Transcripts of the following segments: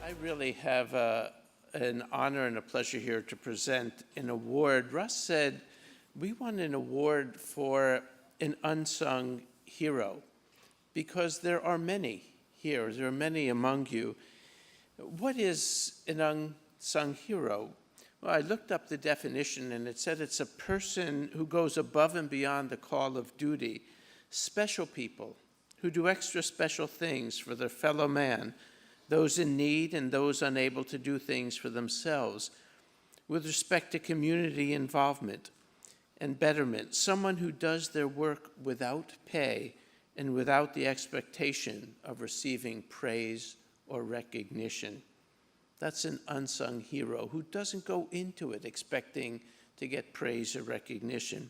I really have an honor and a pleasure here to present an award. Russ said we won an award for an unsung hero because there are many here. There are many among you. What is an unsung hero? Well, I looked up the definition and it said it's a person who goes above and beyond the call of duty, special people who do extra special things for their fellow man, those in need and those unable to do things for themselves. With respect to community involvement and betterment, someone who does their work without pay and without the expectation of receiving praise or recognition. That's an unsung hero who doesn't go into it expecting to get praise or recognition.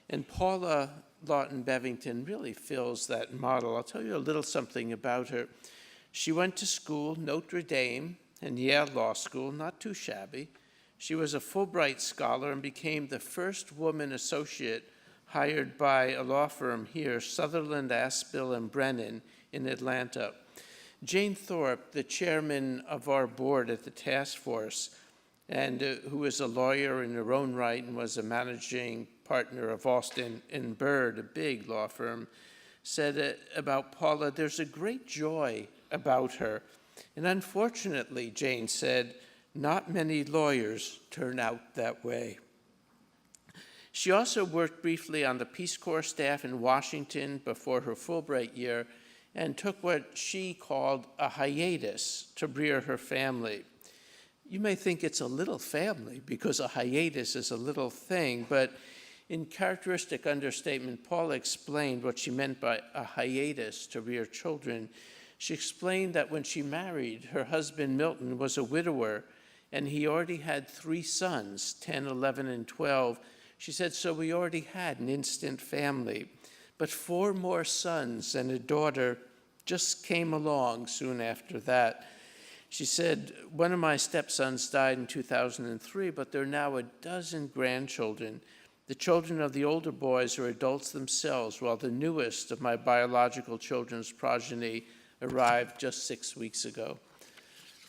And Paula Lawton Bevington really fills that model. I'll tell you a little something about her. She went to school, Notre Dame and Yale Law School, not too shabby. She was a Fulbright scholar and became the first woman associate hired by a law firm here, Sutherland, Aspel, and Brennan in Atlanta. Jane Thorpe, the chairman of our board at the task force, and who is a lawyer in her own right and was a managing partner of Alston and Bird, a big law firm, said about Paula, there's a great joy about her. And unfortunately, Jane said, not many lawyers turn out that way. She also worked briefly on the Peace Corps staff in Washington before her Fulbright year and took what she called a hiatus to rear her family. You may think it's a little family because a hiatus is a little thing, but in characteristic understatement, Paula explained what she meant by a hiatus to rear children. She explained that when she married, her husband Milton was a widower and he already had 3 sons, 10, 11, and 12. She said, so we already had an instant family. But 4 more sons and a daughter just came along soon after that. She said, one of my stepsons died in 2003, but there are now a dozen grandchildren. The children of the older boys are adults themselves, while the newest of my biological children's progeny arrived just 6 weeks ago.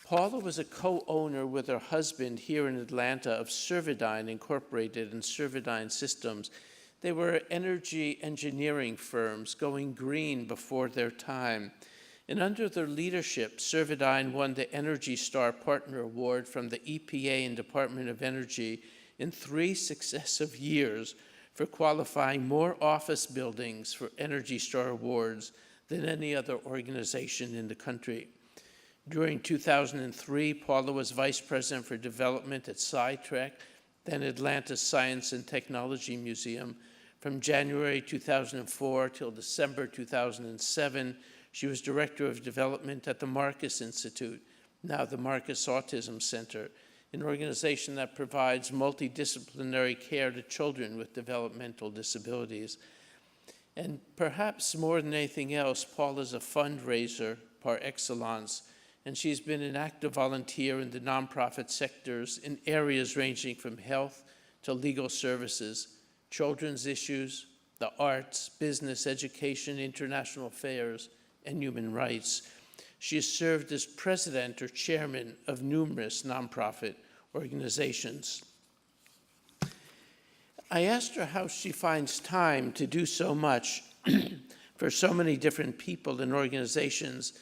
Paula was a co-owner with her husband here in Atlanta of Servidyne Incorporated and Servidyne Systems. They were energy engineering firms going green before their time. And under their leadership, Servidyne won the Energy Star Partner Award from the EPA and Department of Energy in 3 successive years for qualifying more office buildings for Energy Star awards than any other organization in the country. During 2003, Paula was Vice President for Development at SciTrek, then Atlanta Science and Technology Museum. From January 2004 till December 2007, she was Director of Development at the Marcus Institute, now the Marcus Autism Center, an organization that provides multidisciplinary care to children with developmental disabilities. And perhaps more than anything else, Paula's a fundraiser par excellence, and she's been an active volunteer in the nonprofit sectors in areas ranging from health to legal services, children's issues, the arts, business, education, international affairs, and human rights. She has served as president or chairman of numerous nonprofit organizations. I asked her how she finds time to do so much for so many different people and organizations,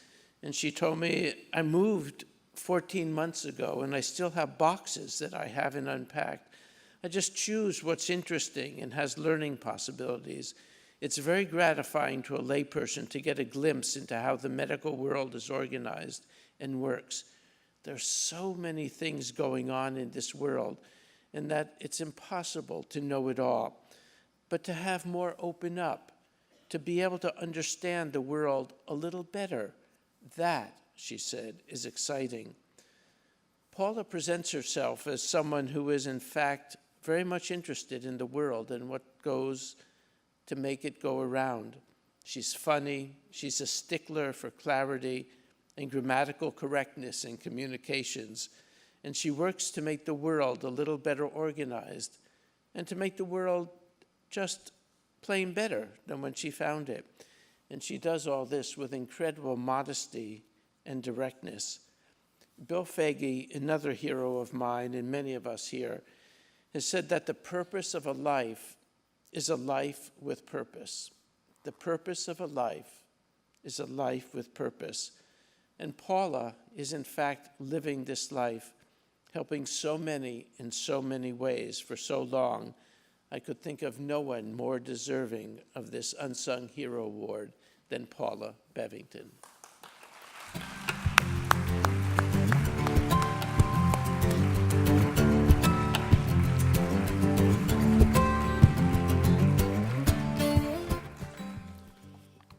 and she told me, I moved 14 months ago and I still have boxes that I haven't unpacked. I just choose what's interesting and has learning possibilities. It's very gratifying to a layperson to get a glimpse into how the medical world is organized and works. There's so many things going on in this world, and that it's impossible to know it all. But to have more open up, to be able to understand the world a little better. That, she said, is exciting. Paula presents herself as someone who is, in fact, very much interested in the world and what goes to make it go around. She's funny, she's a stickler for clarity and grammatical correctness in communications, and she works to make the world a little better organized and to make the world just plain better than when she found it. And she does all this with incredible modesty and directness. Bill Fagey, another hero of mine and many of us here, has said that the purpose of a life is a life with purpose. The purpose of a life is a life with purpose. And Paula is in fact living this life, helping so many in so many ways for so long. I could think of no one more deserving of this Unsung Hero Award than Paula Bevington.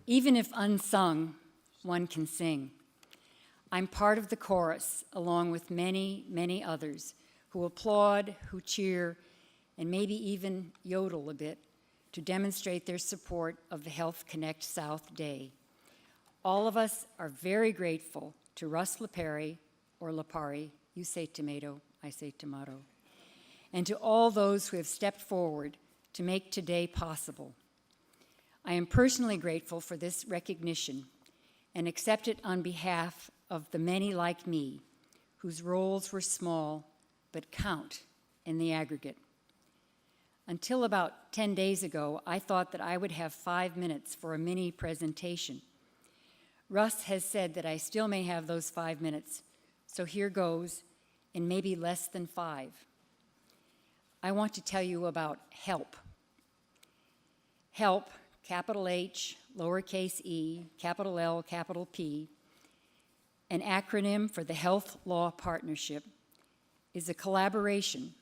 Even if unsung, one can sing. I'm part of the chorus, along with many, many others who applaud, who cheer, and maybe even yodel a bit to demonstrate their support of the Health Connect South Day. All of us are very grateful to Russ Lapari, or Lapari, you say tomato, I say tomato, and to all those who have stepped forward to make today possible. I am personally grateful for this recognition and accept it on behalf of the many like me whose roles were small but count in the aggregate. Until about 10 days ago, I thought that I would have 5 minutes for a mini presentation. Russ has said that I still may have those 5 minutes, so here goes in maybe less than 5. I want to tell you about HELP. HELP, capital H, lowercase e, capital L, capital P, an acronym for the Health Law Partnership, is a collaboration,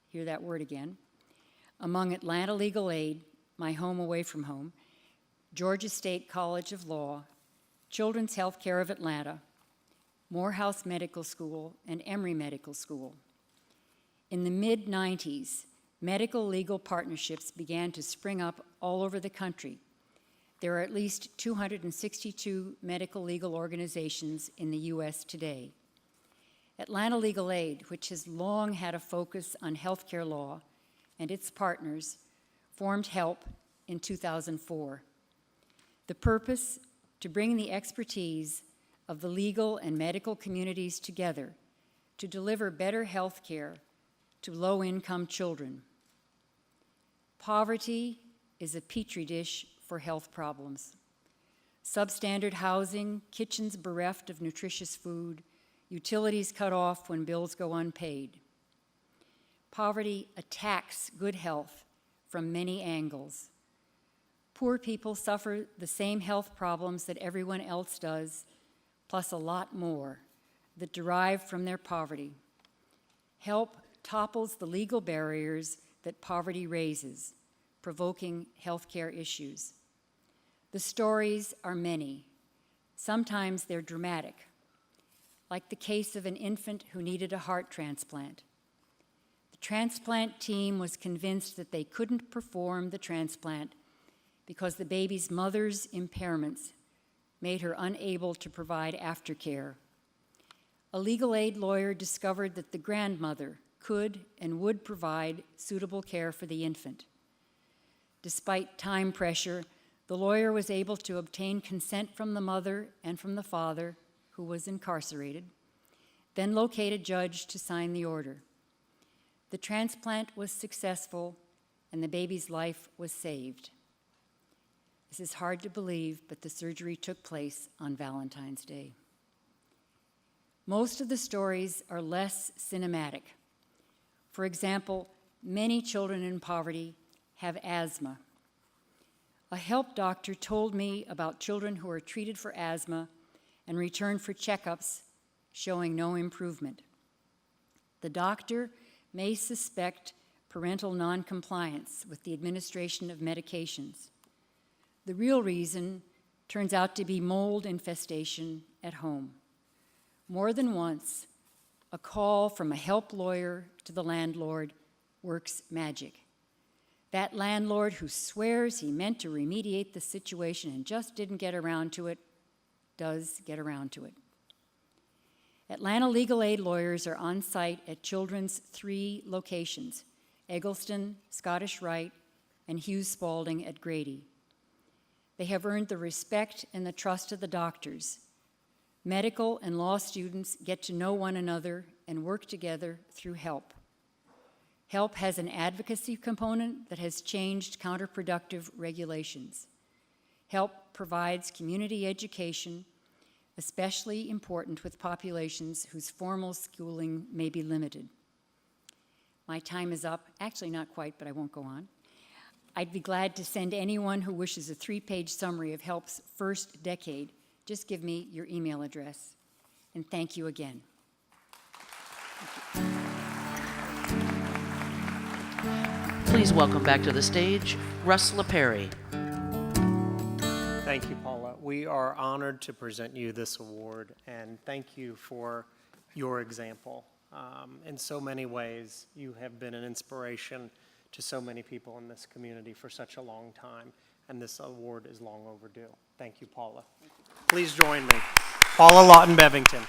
hear that word again, among Atlanta Legal Aid, my home away from home, Georgia State College of Law, Children's Healthcare of Atlanta, Morehouse Medical School, and Emory Medical School. In the mid-90s, medical legal partnerships began to spring up all over the country. There are at least 262 medical legal organizations in the U.S. today. Atlanta Legal Aid, which has long had a focus on healthcare law, and its partners, formed HELP in 2004. The purpose, to bring the expertise of the legal and medical communities together to deliver better health care to low-income children. Poverty is a petri dish for health problems. Substandard housing, kitchens bereft of nutritious food, utilities cut off when bills go unpaid. Poverty attacks good health from many angles. Poor people suffer the same health problems that everyone else does, plus a lot more that derive from their poverty. HELP topples the legal barriers that poverty raises, provoking healthcare issues. The stories are many. Sometimes they're dramatic, like the case of an infant who needed a heart transplant. The transplant team was convinced that they couldn't perform the transplant because the baby's mother's impairments made her unable to provide aftercare. A legal aid lawyer discovered that the grandmother could and would provide suitable care for the infant. Despite time pressure, the lawyer was able to obtain consent from the mother and from the father, who was incarcerated, then locate a judge to sign the order. The transplant was successful, and the baby's life was saved. This is hard to believe, but the surgery took place on Valentine's Day. Most of the stories are less cinematic. For example, many children in poverty have asthma. A HELP doctor told me about children who are treated for asthma and returned for checkups showing no improvement. The doctor may suspect parental noncompliance with the administration of medications. The real reason turns out to be mold infestation at home. More than once, a call from a help lawyer to the landlord works magic. That landlord who swears he meant to remediate the situation and just didn't get around to it, does get around to it. Atlanta legal aid lawyers are on site at Children's 3 locations, Eggleston, Scottish Rite, and Hughes Spalding at Grady. They have earned the respect and the trust of the doctors. Medical and law students get to know one another and work together through HELP. HELP has an advocacy component that has changed counterproductive regulations. HELP provides community education, especially important with populations whose formal schooling may be limited. My time is up. Actually, not quite, but I won't go on. I'd be glad to send anyone who wishes a 3-page summary of HELP's first decade. Just give me your email address. And thank you again. Please welcome back to the stage, Russ LaPerry. Thank you, Paula. We are honored to present you this award, and thank you for your example. In so many ways, you have been an inspiration to so many people in this community for such a long time, and this award is long overdue. Thank you, Paula. Please join me. Paula Lawton, Bevington.